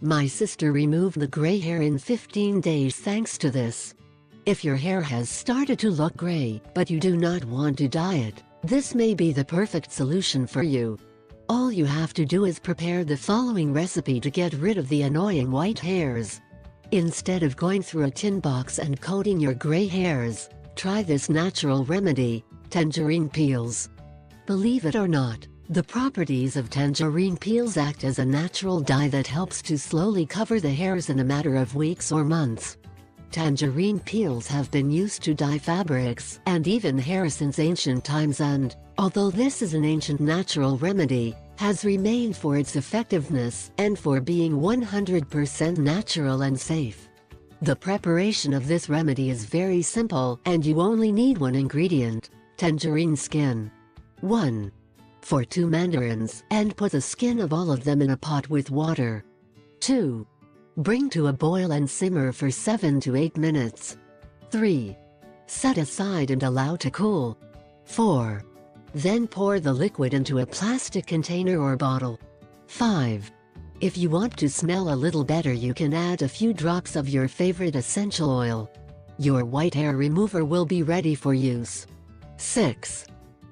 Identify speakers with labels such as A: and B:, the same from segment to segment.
A: My sister removed the gray hair in 15 days thanks to this. If your hair has started to look gray, but you do not want to dye it, this may be the perfect solution for you. All you have to do is prepare the following recipe to get rid of the annoying white hairs. Instead of going through a tin box and coating your gray hairs, try this natural remedy, tangerine peels. Believe it or not, the properties of tangerine peels act as a natural dye that helps to slowly cover the hairs in a matter of weeks or months. Tangerine peels have been used to dye fabrics and even hair since ancient times and, although this is an ancient natural remedy, has remained for its effectiveness and for being 100% natural and safe. The preparation of this remedy is very simple and you only need one ingredient, tangerine skin. 1. For 2 mandarins and put the skin of all of them in a pot with water. 2. Bring to a boil and simmer for 7 to 8 minutes. 3. Set aside and allow to cool. 4. Then pour the liquid into a plastic container or bottle. 5. If you want to smell a little better, you can add a few drops of your favorite essential oil. Your white hair remover will be ready for use. 6.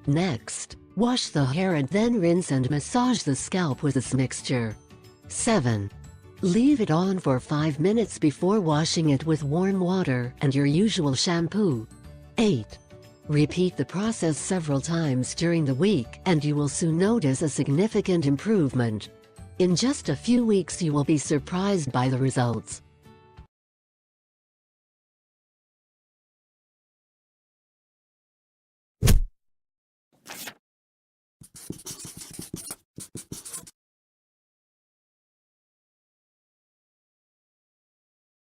A: Next, wash the hair and then rinse and massage the scalp with this mixture. 7. Leave it on for 5 minutes before washing it with warm water and your usual shampoo. 8. Repeat the process several times during the week and you will soon notice a significant improvement. In just a few weeks you will be surprised by the results.